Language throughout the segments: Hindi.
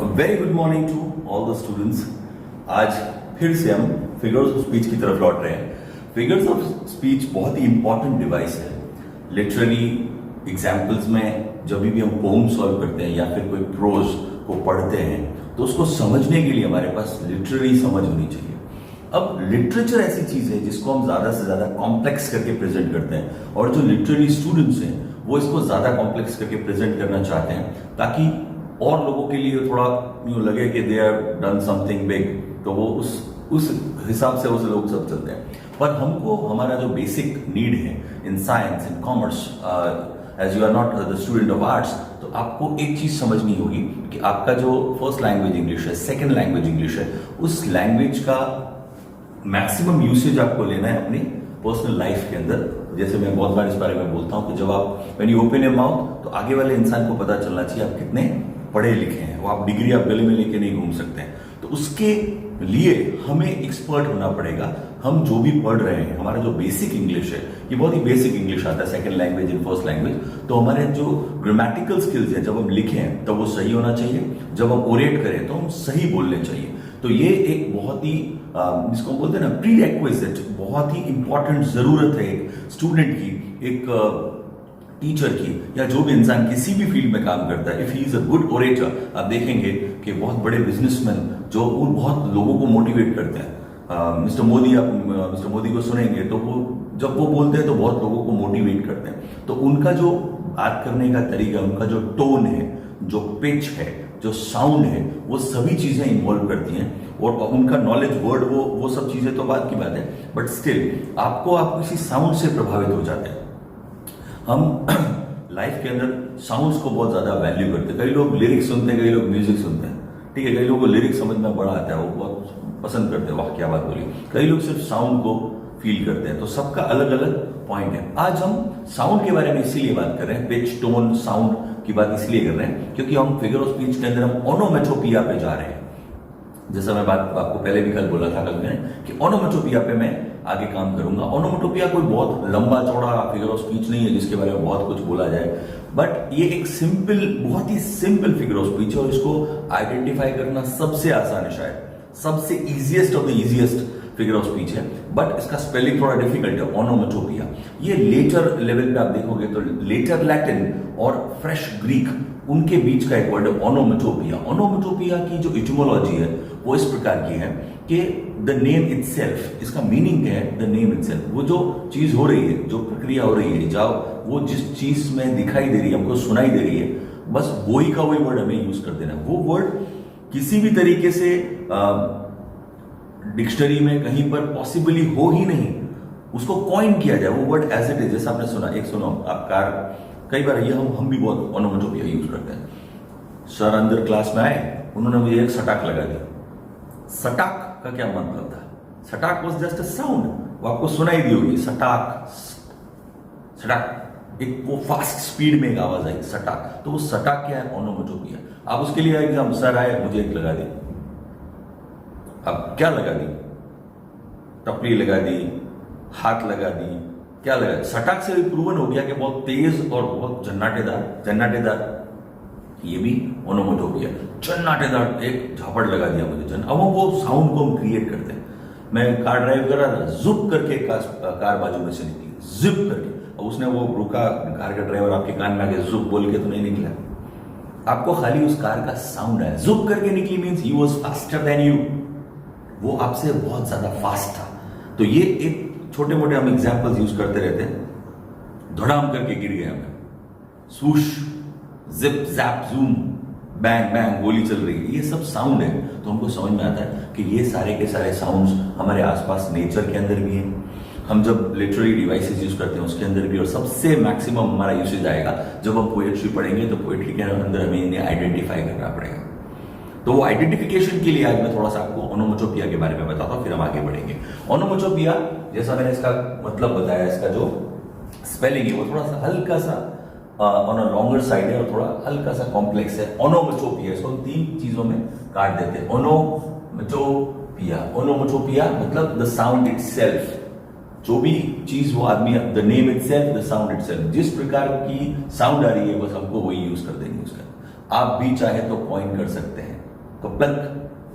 Very good morning to all the students. आज फिर से हम फिगर्स ऑफ स्पीच की तरफ लौट रहे हैं। फिगर्स ऑफ स्पीच बहुत ही इंपॉर्टेंट डिवाइस है। लिटरली एग्जाम्पल्स में जब भी हम पोम सॉल्व करते हैं या फिर कोई प्रोज को पढ़ते हैं तो उसको समझने के लिए हमारे पास लिटररी समझ होनी चाहिए। अब लिटरेचर ऐसी चीज है जिसको हम ज्यादा से ज्यादा कॉम्प्लेक्स करके प्रेजेंट करते हैं और जो लिटरेरी स्टूडेंट्स हैं वो इसको ज्यादा कॉम्प्लेक्स करके प्रेजेंट करना चाहते हैं ताकि और लोगों के लिए थोड़ा यूं लगे कि they are done something big, तो वो उस हिसाब से उस लोग सब चलते हैं। पर हमको हमारा जो बेसिक नीड है in science in commerce, as you are not the student of arts, तो आपको एक चीज समझनी होगी कि आपका जो फर्स्ट लैंग्वेज इंग्लिश है, सेकेंड लैंग्वेज इंग्लिश है, उस लैंग्वेज का मैक्सिमम यूसेज आपको लेना है अपनी पर्सनल लाइफ के अंदर। जैसे मैं बहुत बार इस बारे में बोलता हूं कि जब आप when you open your mouth तो आगे वाले इंसान को पता चलना चाहिए आप कितने पढ़े लिखे हैं। वो आप डिग्री आप गले में लेके नहीं घूम सकते हैं। तो उसके लिए हमें एक्सपर्ट होना पड़ेगा। हम जो भी पढ़ रहे हैं, हमारा जो बेसिक इंग्लिश है, ये बहुत ही बेसिक इंग्लिश आता है, second language in first language, तो हमारे जो ग्रामेटिकल स्किल्स है, जब हम लिखें तब वो सही होना चाहिए, जब हम ओरेट करें तो हम सही बोलने चाहिए। तो ये एक बहुत ही जिसको बोलते हैं ना प्री रिक्विजिट, बहुत ही इंपॉर्टेंट जरूरत है एक स्टूडेंट की, एक टीचर की, या जो भी इंसान किसी भी फील्ड में काम करता है। If he is a good orator, आप देखेंगे कि बहुत बड़े बिजनेसमैन जो वो बहुत लोगों को मोटिवेट करते हैं। मिस्टर मोदी, आप मिस्टर मोदी को सुनेंगे तो वो जब वो बोलते हैं तो बहुत लोगों को मोटिवेट करते हैं। तो उनका जो बात करने का तरीका, उनका जो टोन है, जो पिच है, जो साउंड है, वो सभी चीजें इन्वॉल्व करती हैं। और उनका नॉलेज वर्ड, वो सब चीजें तो बात की बात है, बट स्टिल आप किसी साउंड से प्रभावित हो जाते हैं। हम लाइफ के अंदर साउंड्स को बहुत ज्यादा वैल्यू करते हैं। कई लोग लिरिक्स सुनते हैं, कई लोग म्यूजिक सुनते हैं, ठीक है। कई लोगों को लिरिक्स समझ में बड़ा आता है, वो बहुत पसंद करते हैं, वाह क्या बात बोली। कई लोग सिर्फ साउंड को फील करते हैं। तो सबका अलग अलग पॉइंट है। आज हम साउंड के बारे में इसीलिए बात कर रहे हैं, पिच, टोन, साउंड की बात इसलिए कर रहे हैं क्योंकि हम फिगर ऑफ स्पीच के अंदर हम ओनोमेटोपिया पे जा रहे हैं। जैसा मैं बात आपको पहले भी कल बोला था, कल मैंने कि ओनोमेटोपिया पे मैं आगे काम करूंगा। ओनोमेटोपिया कोई बहुत लंबा चौड़ा फिगर ऑफ स्पीच नहीं है जिसके बारे में बहुत कुछ बोला जाए, बट ये एक सिंपल, बहुत ही सिंपल फिगर ऑफ स्पीच है और इसको आइडेंटिफाई करना सबसे आसान है, शायद सबसे easiest of the easiest figure of speech है। बट इसका स्पेलिंग थोड़ा डिफिकल्ट है, ओनोमेटोपिया। ये लेटर लेवल पे आप देखोगे तो लेटर लैटिन और फ्रेश ग्रीक, उनके बीच का एक वर्ड है ओनोमेटोपिया। ओनोमेटोपिया की जो इटिमोलॉजी है वो इस प्रकार की है कि द नेम इटसेल्फ, इसका मीनिंग क्या है, द नेम इटसेल्फ। वो जो चीज हो रही है, जो प्रक्रिया हो रही है, जाओ वो जिस चीज में दिखाई दे रही है, हमको सुनाई दे रही है, बस वही का वही वर्ड हमें यूज कर देना। वो वर्ड किसी भी तरीके से डिक्शनरी में कहीं पर पॉसिबली हो ही नहीं, उसको कॉइन किया जाए, वो वर्ड एज इट इज। जैसे आपने सुना, एक सुनो आप कार, कई बार ये हम भी बहुत ओनोमेटोपिया यूज करते हैं। सर अंदर क्लास में आए, उन्होंने मुझे एक सटाक लगा दी। सटाक का क्या मतलब था? सटाक वॉज जस्ट अ साउंड, वो आपको सुनाई दी होगी, सटाक सटाक, एक वो फास्ट स्पीड में एक आवाज आई, सटाक। तो वो सटाक क्या है? ओनोमेटोपिया। आप उसके लिए एग्जाम, सर आए मुझे एक लगा दी, अब क्या लगा दी? टपली लगा दी, हाथ लगा दी, क्या लगा? सटाक से प्रूवन हो गया कि बहुत तेज और बहुत जन्नाटेदार, ये भी ओनोमेटोपिया। जन्नाटेदार, एक झापड़ लगा दिया मुझे, अब वो साउंड को हम क्रिएट करते हैं। मैं कार ड्राइव कर रहा था, जुप करके कार बाजू में से निकली, जिप करके। अब उसने वो रुका, कार का ड्राइवर आपके कान में आके जुप बोल के तो नहीं निकला, आपको खाली उस कार का साउंड है। जुप करके निकली means he was faster than you, वो आपसे बहुत ज्यादा फास्ट था। तो ये एक छोटे मोटे हम एग्जाम्पल्स यूज करते रहते हैं। धड़ाम करके गिर गए हमें, swoosh, zip JAP zoom, bang bang गोली चल रही है, ये सब साउंड है। तो हमको समझ में आता है कि ये सारे के सारे साउंड्स हमारे आसपास नेचर के अंदर भी हैं। हम जब लिटरेरी डिवाइसेस यूज करते हैं उसके अंदर भी, और सबसे मैक्सिमम हमारा यूसेज आएगा जब हम पोएट्री पढ़ेंगे। तो पोएट्री के अंदर हमें इन्हें आइडेंटिफाई करना पड़ेगा। तो वो आइडेंटिफिकेशन के लिए आज मैं थोड़ा सा आपको ओनोमेटोपिया के बारे में बताता हूं, फिर हम आगे बढ़ेंगे। ओनोमेटोपिया, जैसा मैंने इसका मतलब बताया, इसका जो स्पेलिंग है वो थोड़ा सा हल्का सा ऑन अ लॉन्गर साइड है और थोड़ा हल्का सा कॉम्प्लेक्स है। ओनोमेटोपिया, इसको हम तीन चीजों में काट देते हैं। ओनोमेटोपिया, ओनोमेटोपिया मतलब द साउंड इटसेल्फ, जो भी चीज वो आदमी, the name itself, the sound itself, जिस प्रकार की साउंड आ रही है बस हमको वही यूज कर देंगे उसका। आप भी चाहे तो कॉइन कर सकते हैं, कप्लंक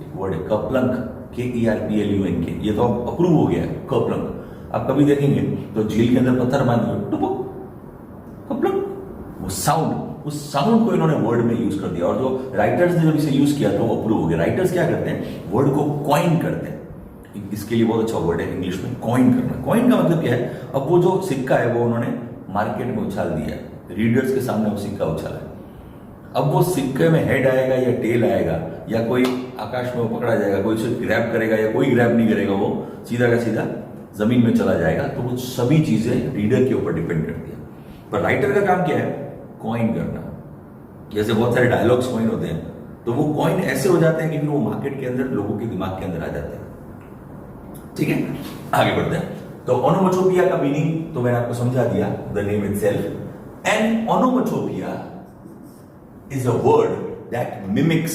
एक वर्ड है, कप्लंक, KERPLUNK, ये तो अप्रूव हो गया है कप्लंक। आप कभी देखेंगे तो झील के अंदर पत्थर मार दो, टुपुक, कप्लंक, वो साउंड, उस साउंड को इन्होंने वर्ड में यूज कर दिया, और जो राइटर्स ने जब इसे यूज किया तो वो अप्रूव हो गया। राइटर्स क्या करते हैं, वर्ड को कॉइन करते हैं, इसके लिए बहुत अच्छा वर्ड है इंग्लिश में कॉइन करना। कॉइन का मतलब क्या है, अब वो जो सिक्का है वो उन्होंने मार्केट में उछाल दिया, रीडर्स के सामने वो सिक्का उछाला है। अब वो सिक्के में हेड आएगा या टेल आएगा, या कोई आकाश में वो पकड़ा जाएगा, कोई उसे ग्रैब करेगा या कोई ग्रैब नहीं करेगा, वो सीधा का सीधा जमीन में चला जाएगा। तो वो सभी चीजें रीडर के ऊपर डिपेंड करती है। पर राइटर का काम क्या है, कॉइन करना। जैसे बहुत सारे डायलॉग्स कॉइन होते हैं, तो वो कॉइन ऐसे हो जाते हैं कि फिर वो मार्केट के अंदर लोगों के दिमाग के अंदर आ जाते हैं। ठीक है, आगे बढ़ते हैं। तो ओनोमोटोपिया का मीनिंग तो मैंने आपको समझा दिया, the name itself. And onomatopoeia is a word that mimics,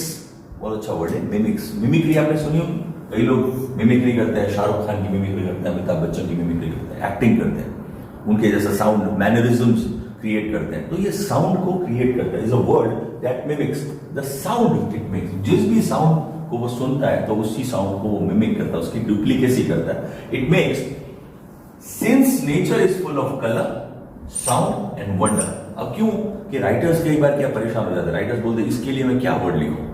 बहुत अच्छा वर्ड है मिमिक्स। मिमिक्री आपने सुनी होगी, कई लोग मिमिक्री करते हैं, शाहरुख खान की मिमिक्री करते हैं, अमिताभ बच्चन की मिमिक्री करते हैं, एक्टिंग करते हैं, उनके जैसा साउंड, मैनरिज्म्स क्रिएट करते हैं। तो ये साउंड को क्रिएट करता है, is a word that mimics the sound it makes. जिस भी साउंड को वो सुनता है तो उसी साउंड को वो मिमिक करता है, उसकी डुप्लीकेसी करता है। It makes, since nature is full of colour, sound and wonder. अब क्यों कि राइटर्स कई बार क्या परेशान हो जाते हैं, राइटर्स बोलते हैं इसके लिए मैं क्या वर्ड लिखूं,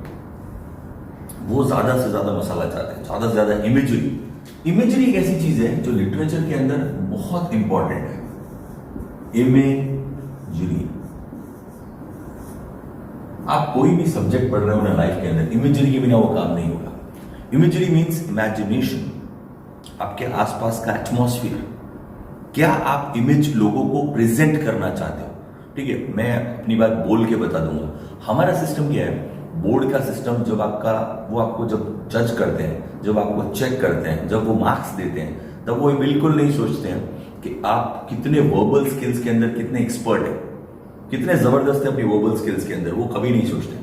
वो ज्यादा से ज्यादा मसाला चाहते हैं, ज्यादा से ज्यादा इमेजरी। इमेजरी एक ऐसी चीज है जो लिटरेचर के अंदर बहुत इंपॉर्टेंट है। इमेजरी, आप कोई भी सब्जेक्ट पढ़ रहे हो ना लाइफ के अंदर, इमेजरी के बिना वो काम नहीं होगा। इमेजरी मीन्स इमेजिनेशन, आपके आसपास का एटमॉस्फेयर, क्या आप इमेज लोगों को प्रेजेंट करना चाहते हो। ठीक है, मैं अपनी बात बोल के बता दूंगा। हमारा सिस्टम क्या है, बोर्ड का सिस्टम, जब आपको जब जज करते हैं, जब आपको चेक करते हैं, जब वो मार्क्स देते हैं, तब वो बिल्कुल नहीं सोचते हैं कि आप कितने वर्बल स्किल्स के अंदर कितने एक्सपर्ट हैं, कितने जबरदस्त है अपनी वर्बल स्किल्स के अंदर, वो कभी नहीं सोचते।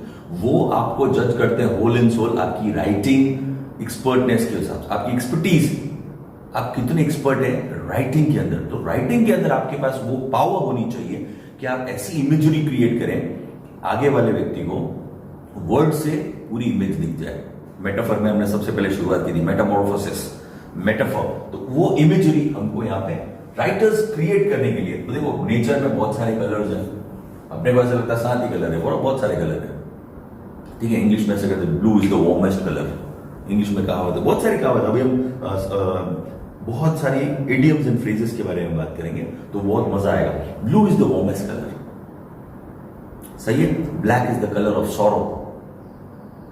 वो आपको जज करते हैं होल एंड सोल, आपकी राइटिंग एक्सपर्टनेस के हिसाब से, आपकी एक्सपर्टीज, आप कितने एक्सपर्ट है राइटिंग के अंदर। तो राइटिंग के अंदर आपके पास वो पावर होनी चाहिए कि आप ऐसी इमेजरी क्रिएट करें, आगे वाले व्यक्ति को वर्ड से पूरी इमेज दिख जाए। मेटाफर में हमने सबसे पहले शुरुआत की थी, मेटामॉर्फोसिस, मेटाफर। तो वो इमेजरी हमको यहाँ पे राइटर्स क्रिएट करने के लिए, तो देखो नेचर में बहुत सारे कलर्स हैं, अपने को ऐसा लगता है 7 ही कलर है, और बहुत सारे कलर है। ठीक है, इंग्लिश में ऐसे कहते हैं blue is the warmest colour, English में कहावत है, बहुत सारी कहावत। अभी हम बहुत सारी इडियम्स एंड फ्रेजेस के बारे में बात करेंगे तो बहुत मजा आएगा। Blue is the warmest colour, सही है। Black is the colour of sorrow,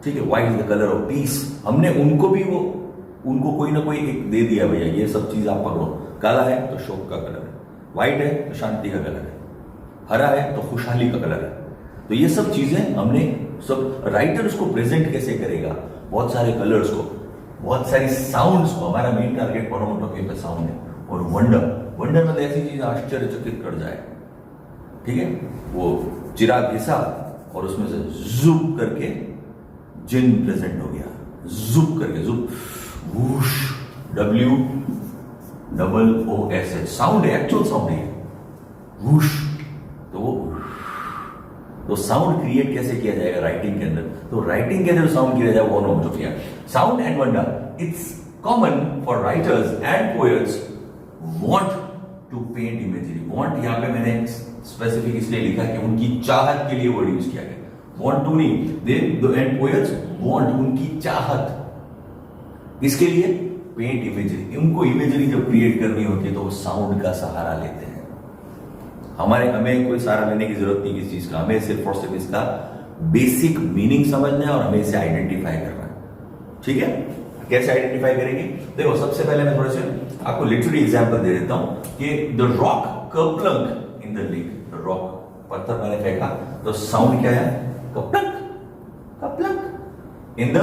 ठीक है। White is the colour of peace. हमने उनको भी उनको कोई ना कोई एक दे दिया, भैया ये सब चीज आप पकड़ो। काला है तो शोक का कलर है, व्हाइट है तो शांति का कलर है, हरा है तो खुशहाली का कलर है। तो ये सब चीजें हमने सब, राइटर उसको प्रेजेंट कैसे करेगा, बहुत सारे कलर्स को, बहुत सारी साउंड्स को। हमारा मेन टारगेट ओनोमोटोपी पे साउंड है। और वंडर, वंडर मतलब ऐसी चीज आश्चर्यचकित कर जाए। ठीक है, वो चिराग घिसा और उसमें से जुप करके जिन प्रेजेंट हो गया, जुप करके, जुप, वूश, WOOSH साउंड है, एक्चुअल साउंड है वूश। तो साउंड क्रिएट कैसे किया जाएगा राइटिंग के अंदर, तो राइटिंग के अंदर साउंड किया जाएगा वो onomatopoeia. Sound and wonder, it's common for writers and poets want to paint imagery. Want यहां पे मैंने स्पेसिफिक इसलिए लिखा कि उनकी चाहत के लिए वर्ड यूज किया गया, वांट टू नहीं, दे एंड पोएट्स वांट, उनकी चाहत, इसके लिए पेंट इमेजरी। उनको इमेजरी जब क्रिएट करनी होती है तो वो साउंड का सहारा लेते हैं। हमें कोई सहारा लेने की जरूरत नहीं किसी चीज का, हमें सिर्फ और सिर्फ इसका बेसिक मीनिंग समझना है और हमें इसे आइडेंटिफाई करना है। ठीक है, कैसे आइडेंटिफाई करेंगे, देखो सबसे पहले मैं थोड़े से आपको लिटरेरी एग्जांपल दे देता हूं कि the rock kerplunk in the lake. The rock, पत्थर मैंने फेंका तो साउंड क्या है, कप्लंक, कप्लंक इन द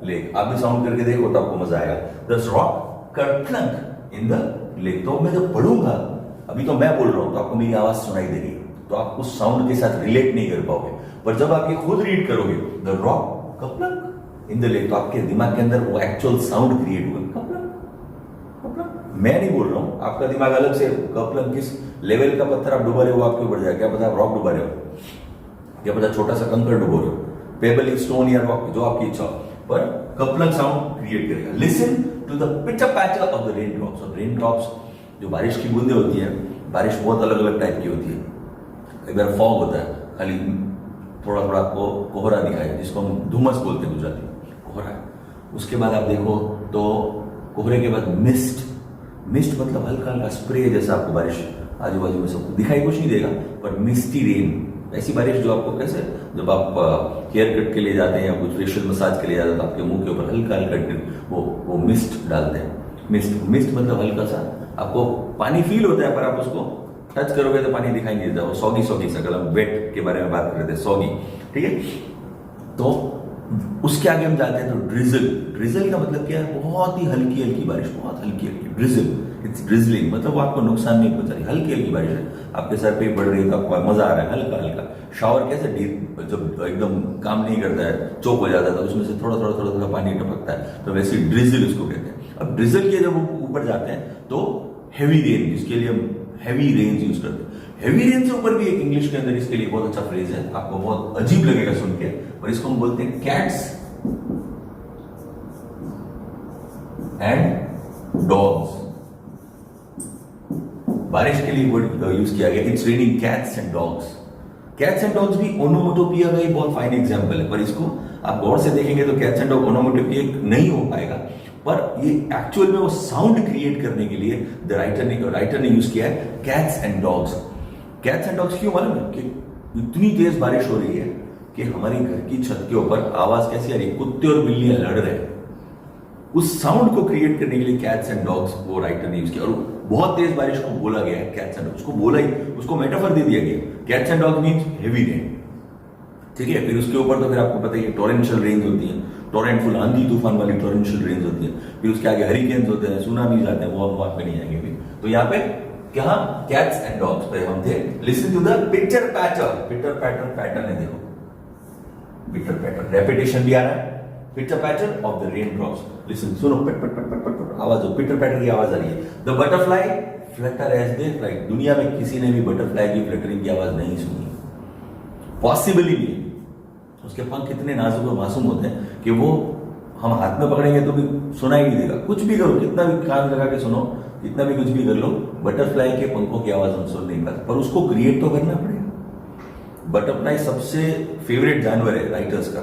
लेक। आप भी साउंड करके देखो तो आपको मजा आएगा। The rock kerplunk in the lake. तो मैं जब पढ़ूंगा, अभी तो मैं बोल रहा हूं तो आपको मेरी आवाज सुनाई दे रही है, तो आप उस साउंड के साथ रिलेट नहीं कर पाओगे। पर जब आप ये खुद रीड करोगे, the rock kerplunk in the lake, तो आपके दिमाग के अंदर वो एक्चुअल साउंड क्रिएट होगा, कर्प्लंक, कर्प्लंक। मैं नहीं बोल रहा हूं, आपका दिमाग अलग से, कर्प्लंक किस लेवल का पत्थर आप डुबा रहे हो आपके ऊपर जाए, क्या पता आप रॉक डुबा रहे हो, क्या पता छोटा सा कंकड़ डुबो रहे हो, पेबल स्टोन या रॉक, जो आपकी इच्छा हो। पर कपलक साउंड क्रिएट करेगा। लिसन टू द पिटर patter of the rain drops. और रेन ड्रॉप्स जो बारिश की बूंदें होती है, बारिश बहुत अलग अलग टाइप की होती है। कई बार फॉग होता है, खाली थोड़ा थोड़ा आपको कोहरा दिखाई, जिसको हम धुमस बोलते हैं गुजराती में, कोहरा। उसके बाद आप देखो तो कोहरे के बाद मिस्ट। मिस्ट मतलब हल्का हल्का स्प्रे जैसा आपको बारिश आजू बाजू में सबको दिखाई कुछ नहीं देगा, पर मिस्टी रेन, ऐसी बारिश जो आपको कैसे जब आप हेयर कट के लिए जाते हैं या कुछ फेशियल मसाज के लिए जाते हैं तो आपके मुंह के ऊपर हल्का हल्का वो मिस्ट डालते हैं। मिस्ट मतलब हल्का सा आपको पानी फील होता है, पर आप उसको टच करोगे तो पानी दिखाई नहीं देता, वो सॉगी सॉगी सा। कल हम वेट के बारे में बात कर रहे थे, सॉगी, ठीक है। तो उसके आगे हम जाते हैं तो ड्रिजल। ड्रिजल का मतलब क्या है? बहुत ही हल्की हल्की बारिश, बहुत हल्की हल्की। ड्रिजल, इट्स ड्रिजलिंग, मतलब वो आपको नुकसान नहीं पहुंचा रही, हल्की हल्की बारिश है, आपके सर पे पड़ रही है तो आपको मजा आ रहा है, हल्का हल्का। शावर कैसे जब एकदम काम नहीं करता है, चौक हो जाता है, तो उसमें से थोड़ा थोड़ा थोड़ा थोड़ा पानी टपकता है, तो वैसे ड्रिजल उसको कहते हैं। अब ड्रिजल के जब ऊपर जाते हैं तो हैवी रेन, जिसके लिए हम हैवी रेन्स यूज करते हैं। हैवी रेन से ऊपर भी एक इंग्लिश के अंदर इसके लिए बहुत अच्छा फ्रेज है, आपको बहुत अजीब लगेगा सुन के, और इसको हम बोलते हैं कैट्स एंड डॉग्स। बारिश के लिए वर्ड यूज किया गया, it's raining cats and dogs. Cats and dogs भी ओनोमोटोपिया का एक बहुत फाइन एग्जांपल है, पर इसको आप गौर से देखेंगे तो कैट्स एंड डॉग ओनोमोटोपिया नहीं हो पाएगा, पर ये एक्चुअल में वो साउंड क्रिएट करने के लिए द राइटर ने यूज किया है cats and dogs. Cats and dogs क्यों मालूम है? कि इतनी तेज बारिश हो रही है कि हमारी घर की छत के ऊपर आवाज कैसी आ रही है, कुत्ते और बिल्लियां लड़ रहे हैं। उस साउंड को क्रिएट करने के लिए कैट्स एंड डॉग्स वो राइटर ने यूज किया, और बहुत तेज बारिश को बोला गया है कैट्स एंड डॉग्स, उसको बोला ही, उसको मेटाफर दे दिया गया। Cats and dogs means heavy rain, ठीक है। फिर उसके ऊपर तो फिर आपको पता है टोरेंशियल रेंज होती है, टोरेंटफुल आंधी तूफान वाली टोरेंशियल रेंज होती है। फिर उसके आगे हरिकेन्स होते हैं, सुनामीज आते हैं, वो हम वहां पे नहीं आएंगे भी। तो यहाँ पे क्या कैट्स एंड डॉग्स पे हम थे। लिसन टू द पिटर पैटर। पिटर पैटर, पैटर्न है देखो, पिटर पैटर, रेपिटेशन भी आ रहा है। Pitter patter of the rain drops. Listen, सुनो, पट पट पट पट पट आवाज हो, पिटर पैटर की आवाज आ रही है। The butterfly flutter as they fly. दुनिया में किसी ने भी बटरफ्लाई की फ्लटरिंग की आवाज नहीं सुनी, पॉसिबल ही नहीं। उसके पंख इतने नाजुक और मासूम होते हैं कि वो हम हाथ में पकड़ेंगे तो भी सुनाई नहीं देगा। कुछ भी करो, कितना भी कान लगा के सुनो, कितना भी कुछ भी कर लो, बटरफ्लाई के पंखों की आवाज हम सुन नहीं पाते, पर उसको क्रिएट तो करना पड़ेगा। बटरफ्लाई सबसे फेवरेट जानवर है राइटर्स का,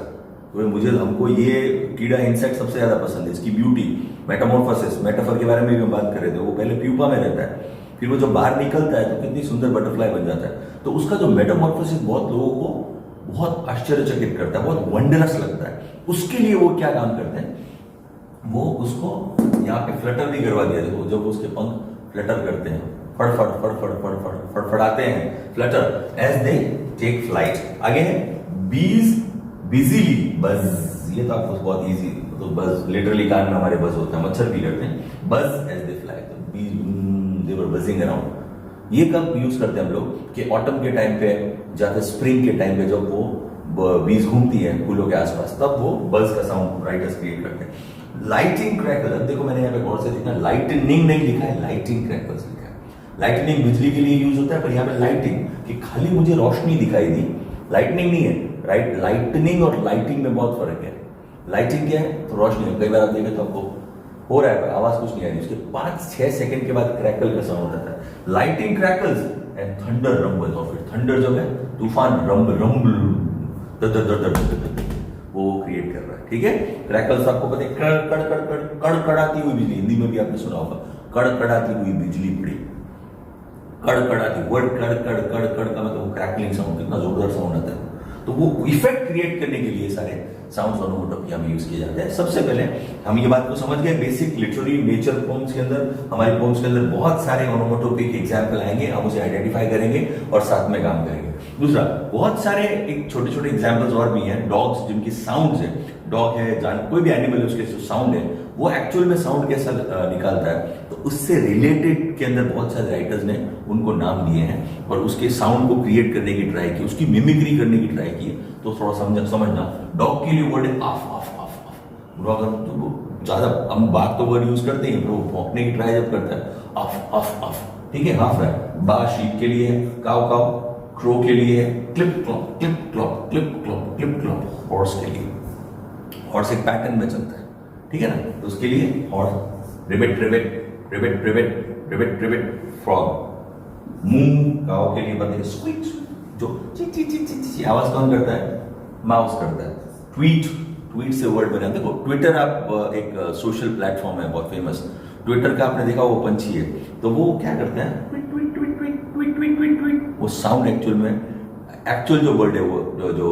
तो मुझे हमको ये कीड़ा इंसेक्ट सबसे ज्यादा पसंद है। इसकी ब्यूटी, मेटामॉर्फोसिस, मेटाफर के बारे में भी हम बात कर रहे थे। वो पहले प्यूपा में रहता है, फिर वो जब बाहर निकलता है तो कितनी सुंदर बटरफ्लाई बन जाता है। तो उसका जो मेटामॉर्फोसिस बहुत लोगों को बहुत आश्चर्यचकित करता है, बहुत वंडरस लगता है। उसके लिए वो क्या काम करते हैं, वो उसको यहाँ पे फ्लटर भी करवा दिया। देखो जब उसके पंख फ्लटर करते हैं, फड़फड़ फड़फड़ फड़फड़ फड़फड़ाते हैं, flutter as they take flight. आगे है बीज बिजीली बज। ये तो आपको बहुत इजी, तो बज लिटरली कान में हमारे बज होता है, मच्छर भी करते हैं। बज एज दे फ्लाई, तो बीज दे वर बजिंग अराउंड। ये कब यूज करते हैं हम लोग कि ऑटम के टाइम पे, जाते स्प्रिंग के टाइम पे, जब वो बीज घूमती है फूलों के आसपास, तब वो बज का साउंड राइटर्स क्रिएट करते हैं। लाइटिंग क्रैकल, अब देखो मैंने यहाँ पे गौर से देखा, लाइटनिंग नहीं लिखा है, लाइटिंग क्रैकल्स लिखा है। लाइटनिंग बिजली के लिए यूज होता है, पर यहाँ पे लाइटिंग कि खाली मुझे रोशनी दिखाई दी, लाइटनिंग नहीं है। राइट, लाइटनिंग और लाइटिंग में बहुत फर्क है। लाइटिंग क्या है? तो रोशनी। कई बार आप देखें तो आपको हो रहा है, आवाज कुछ नहीं आ रही, उसके 5-6 सेकंड के बाद क्रैकल का साउंड आता है। Lighting crackles and thunder rumble. और फिर थंडर जो है तूफान, रंबल वो क्रिएट कर रहा है, ठीक है। क्रैकल्स आपको पता है, कड़कड़ाती हुई बिजली, हिंदी में भी आपने सुना होगा, कड़कड़ाती हुई बिजली पड़ी। कड़कड़ाती वर्ड कड़ कड़ कड़ कड़ का मतलब क्रैकलिंग साउंड, कितना जोरदार साउंड आता है। तो वो इफेक्ट क्रिएट करने के लिए सारे साउंड्स ओनोमोटोपिया में यूज किए जाते हैं। सबसे पहले हम ये बात को समझ गए, बेसिक लिटरेरी नेचर पोम्स के अंदर, हमारी पोम्स के अंदर बहुत सारे ओनोमोटोपिक एग्जांपल आएंगे, हम उसे आइडेंटिफाई करेंगे और साथ में काम करेंगे। दूसरा, बहुत सारे एक छोटे छोटे एग्जांपल्स और भी हैं, डॉग्स जिनकी साउंड्स है, डॉग है, कोई भी एनिमल है, उसके जो साउंड है वो एक्चुअल में साउंड कैसा निकालता है, तो उससे रिलेटेड के अंदर बहुत सारे राइटर्स ने उनको नाम दिए हैं और उसके साउंड को क्रिएट करने की ट्राई की, उसकी मिमिक्री करने की ट्राई की। तो थोड़ा समझना, डॉग के लिए वर्ड है of of of of. Dog तो ज्यादा हम बात तो वर्ड यूज करते हैं, पर वो भौंकने की ट्राई जब करता है आफ आफ आफ, ठीक है, हाफ रहा है। बा शीप के लिए, काव काव क्रो के लिए, clip Klopp clip Klopp clip Klopp clip Klopp horse के लिए। हॉर्स एक पैटर्न में चलता है, ठीक है ना, तो उसके लिए हॉर्स रिबिट रिबिट रिबिट रिबिट रिबिट रिबिट फ्रॉग। मूव काऊ के लिए बताइए स्क्वीट, जो ची ची ची ची ची आवाज कौन करता है, माउस करता है। ट्वीट, ट्वीट से वर्ड बना, देखो ट्विटर आप एक सोशल प्लेटफॉर्म है बहुत फेमस, ट्विटर का आपने देखा वो पंछी है, तो वो क्या करता है tweet tweet tweet tweet tweet tweet tweet tweet, वो साउंड एक्चुअल में एक्चुअल जो वर्ड है वो जो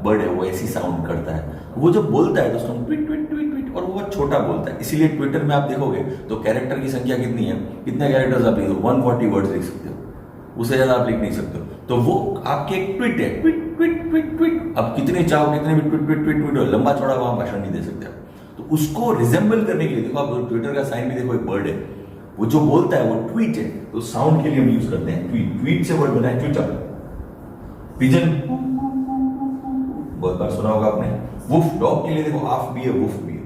बर्ड है वो ऐसी साउंड करता है, वो जब बोलता है तो उसको ट्वीट ट्वीट ट्वीट ट्वीट, और वो बहुत छोटा बोलता है, इसीलिए ट्विटर में आप देखोगे तो कैरेक्टर की संख्या कितनी है, कितने कैरेक्टर्स आप लिख दो, 140 वर्ड्स लिख सकते हो, उससे ज्यादा आप लिख नहीं सकते हो, तो वो आपके एक ट्वीट है, ट्वीट ट्वीट ट्वीट ट्वीट, अब कितने चाहो कितने भी ट्वीट ट्वीट ट्वीट ट्वीट, लंबा चौड़ा वहां भाषण नहीं दे सकते आप। तो उसको रिजेंबल करने के लिए देखो आप ट्विटर का साइन भी देखो, एक बर्ड है, वो जो बोलता है वो ट्वीट है, तो साउंड के लिए हम यूज करते हैं ट्वीट, ट्वीट से वर्ड बना है ट्विटर। पिजन बहुत बार सुना होगा आपने। वुफ, डॉग के लिए देखो आफ भी है, वुफ भी है,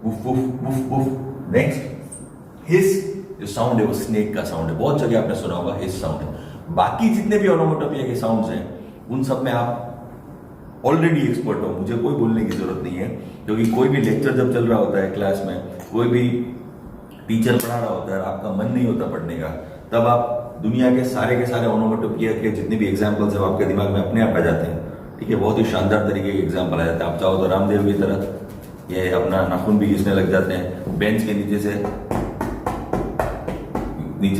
woof woof woof woof. Next hiss, जो साउंड है वो स्नेक का साउंड है, बहुत जगह आपने सुना होगा हिस साउंड है। बाकी जितने भी ओनोमेटोपोइया के साउंड्स हैं उन सब में आप ऑलरेडी एक्सपर्ट हो, मुझे कोई बोलने की जरूरत नहीं है, क्योंकि कोई भी लेक्चर जब चल रहा होता है क्लास में, कोई भी टीचर पढ़ा रहा होता है, आपका मन नहीं होता पढ़ने का, तब आप दुनिया के सारे ओनोमेटोपोइया के जितने भी एग्जाम्पल्स हैं आपके दिमाग में अपने आप आ जाते हैं, ठीक है, बहुत ही शानदार तरीके के एग्जाम्पल आ जाते हैं। आप चाहो तो रामदेव की तरह ये अपना नाखून भी घिसने लग जाते हैं, बेंच के नीचे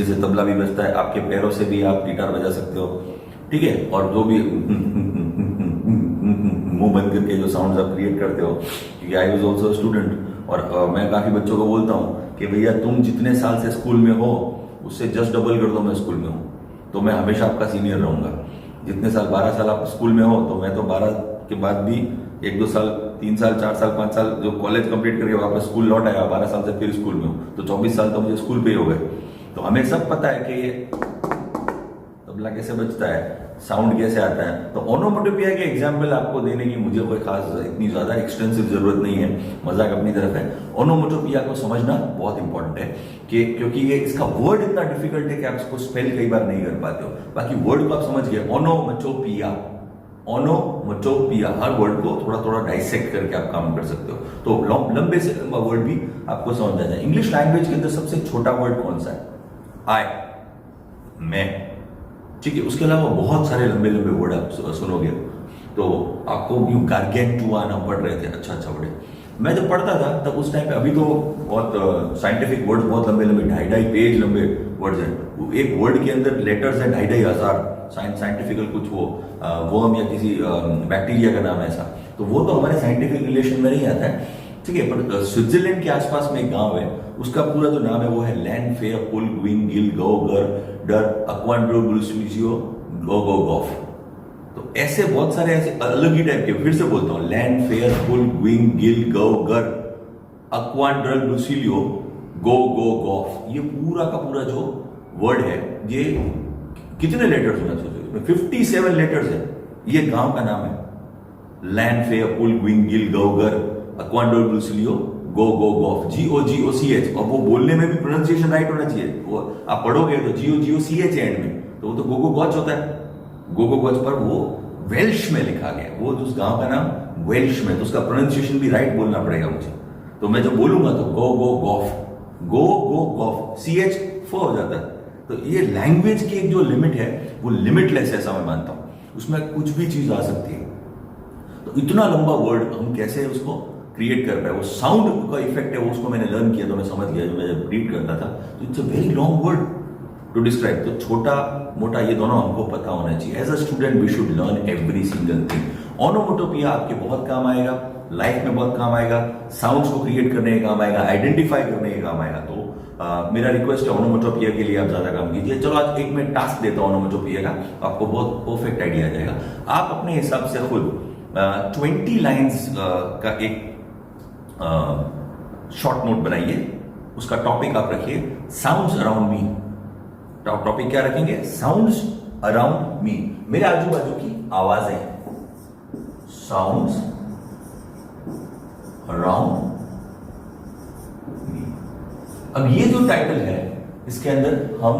से तबला भी बजता है, आपके पैरों से भी आप गिटार बजा सकते हो, ठीक है, और जो भी मुंह बंद करके जो साउंड्स आप क्रिएट करते हो, क्योंकि आई वाज आल्सो स्टूडेंट, और मैं काफी बच्चों को बोलता हूँ कि भैया तुम जितने साल से स्कूल में हो उससे जस्ट डबल कर दो, मैं स्कूल में हूँ तो मैं हमेशा आपका सीनियर रहूंगा। जितने साल 12 साल आप स्कूल में हो तो मैं तो 12 के बाद भी 1-2 साल 3 साल 4 साल 5 साल जो कॉलेज कंप्लीट करके वापस स्कूल लौट आया, 12 साल से फिर स्कूल में हूँ, तो 24 साल तो मुझे स्कूल पे ही हो गए। तो हमें सब पता है कि ये तबला कैसे बजता है, साउंड कैसे आता है। तो ओनोमेटोपोइया के एग्जाम्पल आपको देने की मुझे कोई खास इतनी ज्यादा एक्सटेंसिव जरूरत नहीं है, मजाक अपनी तरफ है। ओनोमेटोपोइया को समझना बहुत इंपॉर्टेंट है कि क्योंकि ये इसका वर्ड इतना डिफिकल्ट है कि आप इसको स्पेल कई बार नहीं कर पाते हो, बाकी वर्ड को आप समझ गए। ओनोमेटोपोइया, ओनोमेटोपोइया, हर वर्ड को थोड़ा थोड़ा डाइसेक्ट करके आप काम कर सकते हो, तो लंबे से लंबा वर्ड भी आपको समझ आ जाए। इंग्लिश लैंग्वेज के अंदर सबसे छोटा वर्ड कौन सा है? आई, मैं, ठीक है, उसके अलावा बहुत सारे लंबे लंबे वर्ड आप सुनोगे, तो आपको यू गार्गेंटुआ नाम पढ़ रहे थे, अच्छा वर्ड है। मैं जब पढ़ता था तब उस टाइम पे, अभी तो बहुत साइंटिफिक वर्ड्स बहुत लंबे लंबे 2.5 पेज लंबे वर्ड्स हैं, एक वर्ड के अंदर लेटर्स है 2.5 हजार, साइंटिफिकल कुछ वो वर्म या किसी बैक्टीरिया का नाम है ऐसा, तो वो तो हमारे साइंटिफिक रिलेशन में नहीं आता है, ठीक है। पर स्विट्जरलैंड के आसपास में एक गांव है, उसका पूरा जो नाम है वो है लैंड फेयर पुल ग्विंग गिल गो गर डर अक्वांड्रो बुलसियो गो गो गॉफ। तो ऐसे बहुत सारे ऐसे अलग ही टाइप के, फिर से बोलता हूँ, लैंड फेयर पुल ग्विंग गिल गो गर अक्वांड्रल बुलसियो गो गो गॉफ, ये पूरा का पूरा जो वर्ड है, ये कितने लेटर्स होना चाहिए? 57 लेटर्स है। ये गांव का नाम है लैंड फेयर पुल ग्विंग गिल गो गर अक्वांड्रल बुलसियो गो गो गॉफ, GOGOCH, और वो बोलने में भी प्रोनाउंसिएशन राइट होना चाहिए। वो आप पढ़ोगे तो GOGOCH एंड में, तो वो तो गो गो गॉच होता है, गो गो गॉच, पर वो वेल्श में लिखा गया, वो उस गांव का नाम वेल्श में, तो उसका प्रोनाउंसिएशन भी राइट बोलना पड़ेगा मुझे। तो मैं जब बोलूंगा तो गो गो गॉफ, गो गो गॉफ, CH 4 हो जाता है। तो ये लैंग्वेज की एक जो लिमिट है वो लिमिटलेस है, ऐसा मैं मानता हूं, उसमें कुछ भी चीज आ सकती है। तो इतना लंबा वर्ड हम कैसे उसको क्रिएट कर पाए, वो साउंड का इफेक्ट है, वो उसको मैंने लर्न किया तो मैं समझ गया, जो मैं जब रीड करता था, तो it's a very long word to describe. तो छोटा मोटा ये दोनों हमको पता होना चाहिए। As a student we should learn every single thing. Onomatopoeia आपके बहुत काम आएगा, लाइफ में बहुत काम आएगा, साउंड्स को क्रिएट करने का काम आएगा, आइडेंटिफाई करने का काम आएगा। तो मेरा रिक्वेस्ट है ओनोमेटोपोइया के लिए आप ज्यादा काम कीजिए। चलो आज एक मैं टास्क देता हूं ओनोमेटोपोइया का, आपको बहुत परफेक्ट आइडिया आ जाएगा। आप अपने हिसाब से खुद 20 लाइन्स का एक शॉर्ट नोट बनाइए, उसका टॉपिक आप रखिए साउंड्स अराउंड मी। टॉपिक क्या रखेंगे? साउंड्स अराउंड मी, मेरे आजू बाजू की आवाजें, साउंड्स अराउंड मी। अब ये जो टाइटल है इसके अंदर हम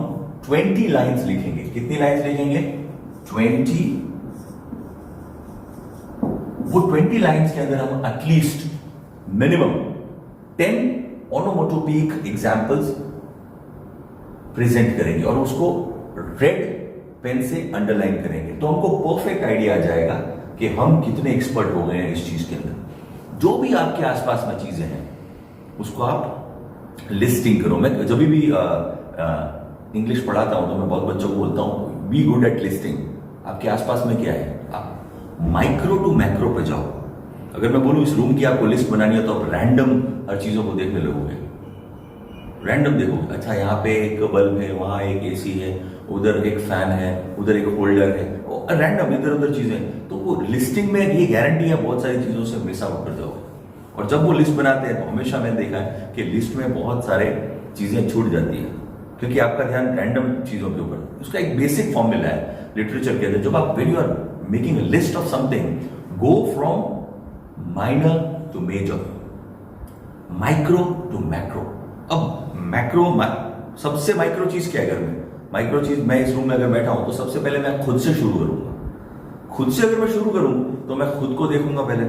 20 लाइन्स लिखेंगे। कितनी लाइन्स लिखेंगे? 20 वो 20 लाइन्स के अंदर हम एटलीस्ट मिनिमम 10 ओनोमोटोपिक एग्जाम्पल्स प्रेजेंट करेंगे और उसको रेड पेन से अंडरलाइन करेंगे, तो हमको परफेक्ट आइडिया आ जाएगा कि हम कितने एक्सपर्ट हो गए हैं इस चीज के अंदर। जो भी आपके आसपास में चीजें हैं उसको आप लिस्टिंग करो। मैं जब भी इंग्लिश पढ़ाता हूं तो मैं बहुत बच्चों को बोलता हूं बी गुड एट लिस्टिंग। आपके आसपास में क्या है, आप माइक्रो टू मैक्रो पे जाओ। अगर मैं बोलूं इस रूम की आपको लिस्ट बनानी है तो आप रैंडम हर चीजों को देखने लगोगे, रैंडम देखो, अच्छा यहाँ पे एक बल्ब है, वहां एक एसी है, उधर एक फैन है, उधर एक होल्डर है, रैंडम इधर उधर चीजें। तो वो लिस्टिंग में ये गारंटी है बहुत सारी चीजों से मिस आउट कर जाओगे। और जब वो लिस्ट बनाते हैं तो हमेशा मैंने देखा है कि लिस्ट में बहुत सारे चीजें छूट जाती है क्योंकि आपका ध्यान रैंडम चीजों के ऊपर। उसका एक बेसिक फॉर्मूला है लिटरेचर के अंदर, जब आप when you are making a list of something, go from minor to major, micro to macro. अब मैक्रो सबसे माइक्रो चीज क्या है घर में, माइक्रो चीज मैं इस रूम में अगर बैठा हूं तो सबसे पहले मैं खुद से शुरू करूंगा। खुद से अगर मैं शुरू करूं तो मैं खुद को देखूंगा पहले,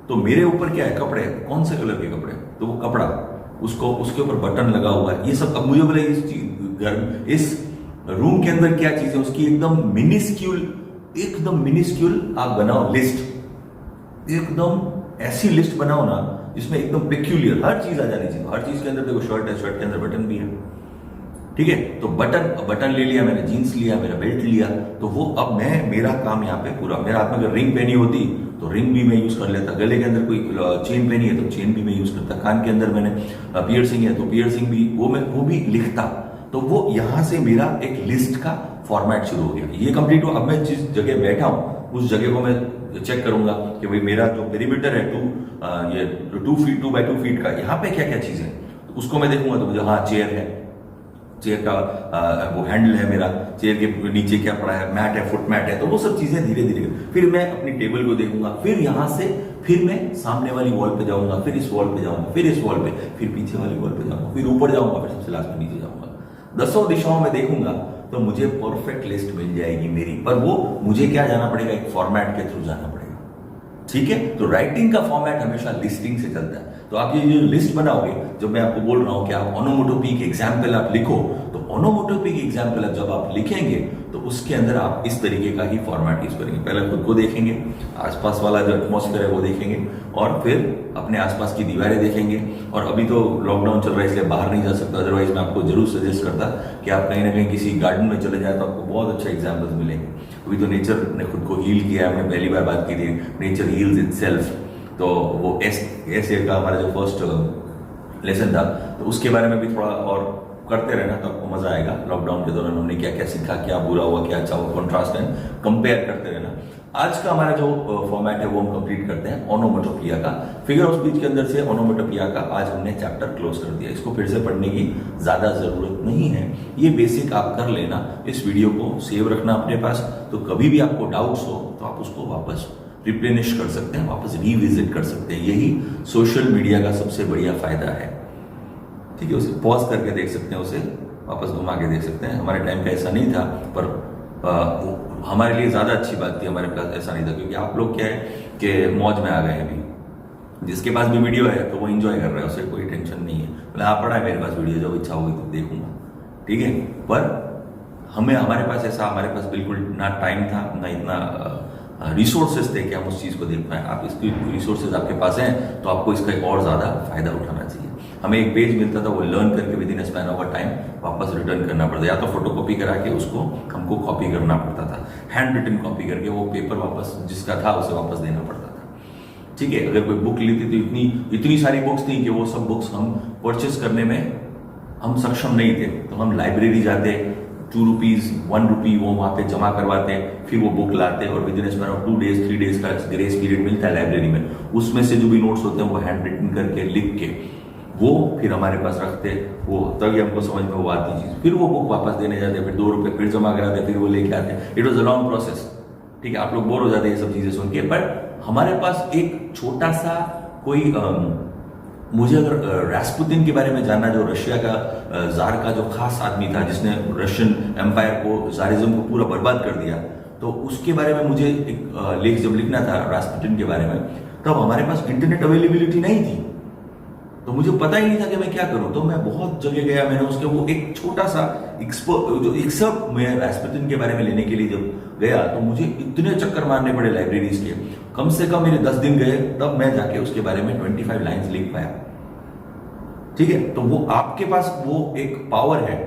तो मेरे ऊपर क्या है, कपड़े, कौन से कलर के कपड़े, तो वो कपड़ा, उसको उसके ऊपर बटन लगा हुआ है, ये सब। अब मुझे बोले इस रूम के अंदर क्या चीज है, उसकी एकदम मिनिस्क्यूल आप बनाओ लिस्ट, एकदम ऐसी लिस्ट बनाओ ना जिसमें एकदम पेक्यूलियर हर चीज आ जानी चाहिए। हर चीज के अंदर देखो शर्ट है, शर्ट के अंदर बटन भी है, ठीक है, तो बटन ले लिया मैंने, जीन्स लिया, मेरा बेल्ट लिया, तो वो अब मेरा काम यहाँ पे पूरा। मेरा हाथ में अगर रिंग पहनी होती तो रिंग भी मैं यूज कर लेता, गले के अंदर कोई चेन पहनी है तो चेन भी मैं यूज करता, कान के अंदर मैंने पियर्सिंग है तो पियर्सिंग भी वो भी लिखता। तो वो यहां से मेरा एक लिस्ट का फॉर्मेट शुरू हो गया। ये कंप्लीट हो, अब मैं जिस जगह बैठा हूं उस जगह को मैं चेक करूंगा कि भाई मेरा जो पेरीमीटर है 2 फीट 2 बाय 2 फीट का, यहाँ पे क्या क्या चीज है, तो उसको मैं देखूंगा तो मुझे हाँ चेयर है, चेयर का वो हैंडल है मेरा, चेयर के नीचे क्या पड़ा है, मैट है, फुट मैट है, तो वो सब चीजें धीरे धीरे। फिर मैं अपनी टेबल को देखूंगा, फिर यहां से फिर मैं सामने वाली वॉल पे जाऊंगा, फिर इस वॉल पे जाऊंगा, फिर इस वॉल पे, फिर पीछे वाली वॉल पे जाऊंगा, फिर ऊपर जाऊंगा, फिर सबसे लास्ट में नीचे जाऊंगा। 10 दिशाओं में देखूंगा तो मुझे परफेक्ट लिस्ट मिल जाएगी मेरी, पर वो मुझे क्या जाना पड़ेगा, एक फॉर्मेट के थ्रू जाना पड़ेगा, ठीक है। तो राइटिंग का फॉर्मेट हमेशा लिस्टिंग से चलता है। तो आप ये जो लिस्ट बनाओगे, जब मैं आपको बोल रहा हूं कि आप ओनोमोटोपिक एग्जाम्पल आप लिखो, तो ओनोमोटोपिक एग्जाम्पल जब आप लिखेंगे तो उसके अंदर आप इस तरीके का ही फॉर्मेट यूज करेंगे। पहले खुद को देखेंगे, आसपास वाला जो एटमॉस्फेयर है वो देखेंगे, और फिर अपने आसपास की दीवारें देखेंगे। और अभी तो लॉकडाउन चल रहा है इसलिए बाहर नहीं जा सकता, अदरवाइज मैं आपको जरूर सजेस्ट करता कि आप कहीं ना कहीं किसी गार्डन में चले जाए तो आपको बहुत अच्छे एग्जाम्पल्स मिलेंगे। अभी तो नेचर ने खुद को हील किया है, हमने पहली बार बात की थी नेचर हील्स इटसेल्फ। तो वो ऐसे का हमारा जो फर्स्ट लेसन था, तो उसके बारे में भी थोड़ा और करते रहना तो आपको मजा आएगा। लॉकडाउन के दौरान हमने क्या क्या सीखा, क्या बुरा हुआ, क्या अच्छा हुआ, कॉन्ट्रास्ट एंड कंपेयर करते रहना। आज का हमारा जो फॉर्मेट है वो हम कंप्लीट करते हैं ओनोमेटोपिया का। फिगर ऑफ स्पीच के अंदर से ओनोमेटोपिया का आज हमने चैप्टर क्लोज कर दिया। इसको फिर से पढ़ने की ज्यादा जरूरत नहीं है, ये बेसिक आप कर लेना। इस वीडियो को सेव रखना अपने पास, तो कभी भी आपको डाउट्स हो तो आप उसको वापस रिप्लेनिश कर सकते हैं, वापस रिविजिट कर सकते हैं। यही सोशल मीडिया का सबसे बढ़िया फायदा है, ठीक है। उसे पॉज करके देख सकते हैं, उसे वापस घुमा के देख सकते हैं। हमारे टाइम पे ऐसा नहीं था, पर हमारे लिए ज्यादा अच्छी बात थी, हमारे पास ऐसा नहीं था, क्योंकि आप लोग क्या है कि मौज में आ गए हैं। अभी जिसके पास भी वीडियो है तो वो एंजॉय कर रहा है, उसे कोई टेंशन नहीं है, बोले आप पढ़ा है मेरे पास वीडियो, जब इच्छा होगी तो देखूंगा, ठीक है। पर हमारे पास ऐसा, हमारे पास बिल्कुल ना टाइम था, ना इतना रिसोर्सेज थे कि हम उस चीज को देख पाए। आप इसकी रिसोर्सेज आपके पास हैं तो आपको इसका और ज्यादा फायदा उठाना चाहिए। हमें एक पेज मिलता था, वो लर्न करके with in span of time वापस रिटर्न करना पड़ता, या तो फोटोकॉपी करा के उसको हमको कॉपी करना पड़ता था, हैंड रिटन कॉपी करके वो पेपर वापस जिसका था उसे वापस देना पड़ता था, ठीक है। अगर कोई बुक लेती तो इतनी सारी बुक्स थी कि वो सब बुक्स हम परचेस करने में हम सक्षम नहीं थे, तो हम लाइब्रेरी जाते, 2 रुपीज 1 रुपी वो वहां पे जमा करवाते, फिर वो बुक लाते, और with in span of 2 days 3 days का ग्रेस पीरियड मिलता है लाइब्रेरी में। उसमें से जो भी नोट्स होते हैं वो हैंड रिटन करके लिख के वो फिर हमारे पास रखते, वो तभी हमको समझ में वो आती चीज। फिर वो बुक वापस देने जाते, फिर 2 रुपए फिर जमा कराते, फिर वो लेके आते। It was a long process, ठीक है। आप लोग बोर हो जाते हैं ये सब चीजें सुन के, बट हमारे पास एक छोटा सा कोई मुझे अगर रास्पुतिन के बारे में जानना, जो रशिया का जार का जो खास आदमी था जिसने रशियन एम्पायर को, जारिज्म को पूरा बर्बाद कर दिया, तो उसके बारे में मुझे एक लेख जब लिखना था रास्पुटिन के बारे में, तब हमारे पास इंटरनेट अवेलेबिलिटी नहीं थी, तो मुझे पता ही नहीं था कि मैं क्या करूं। तो मैं बहुत जगह गया, मैंने उसके वो एक छोटा सा एक्सपर्ट मैं रास्पुटिन के बारे में लेने के लिए जब गया, तो मुझे इतने चक्कर मारने पड़े लाइब्रेरीज के, कम से कम मेरे 10 दिन गए, तब मैं जाके उसके बारे में 25 लाइन्स लिख पाया। ठीक है, तो वो आपके पास वो एक पावर है,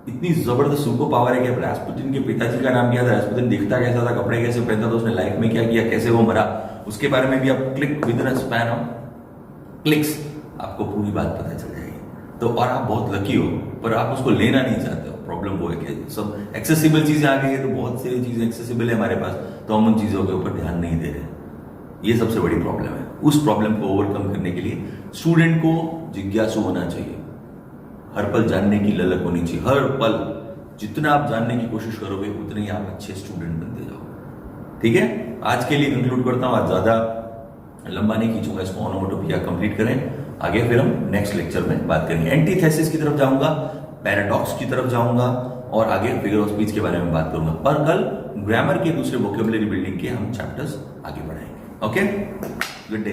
इतनी जबरदस्त सुपर पावर है कि रास्पुटिन के पिताजी का नाम क्या था, रास्पुटिन दिखता कैसा था, कपड़े कैसे पहनता था, उसने लाइफ में क्या किया, कैसे वो मरा, उसके बारे में भी आप click with in span of clicks आपको पूरी बात पता चल जाएगी। तो और आप बहुत लकी हो, पर आप उसको लेना नहीं चाहते हो। प्रॉब्लम वो है कि सब एक्सेसिबल चीजें आ गई है, तो बहुत सारी चीजें एक्सेसिबल है हमारे पास, तो हम उन चीजों के ऊपर ध्यान नहीं दे रहे। ये सबसे बड़ी प्रॉब्लम है। उस प्रॉब्लम को ओवरकम करने के लिए स्टूडेंट को जिज्ञासु होना चाहिए, हर पल जानने की ललक होनी चाहिए। हर पल जितना आप जानने की कोशिश करोगे उतने ही आप अच्छे स्टूडेंट बनते जाओगे। ठीक है, आज के लिए कंक्लूड करता हूं, आज ज्यादा लंबा नहीं खींचूंगा इसको, ओनोमोटोपिया कंप्लीट करें, आगे फिर हम नेक्स्ट लेक्चर में बात करेंगे। एंटीथेसिस की तरफ जाऊंगा, पैराडॉक्स की तरफ जाऊंगा, और आगे फिगर ऑफ स्पीच के बारे में बात करूंगा। पर कल ग्रामर के दूसरे वोकेबुलरी बिल्डिंग के हम चैप्टर्स आगे बढ़ाएंगे। Okay, good day.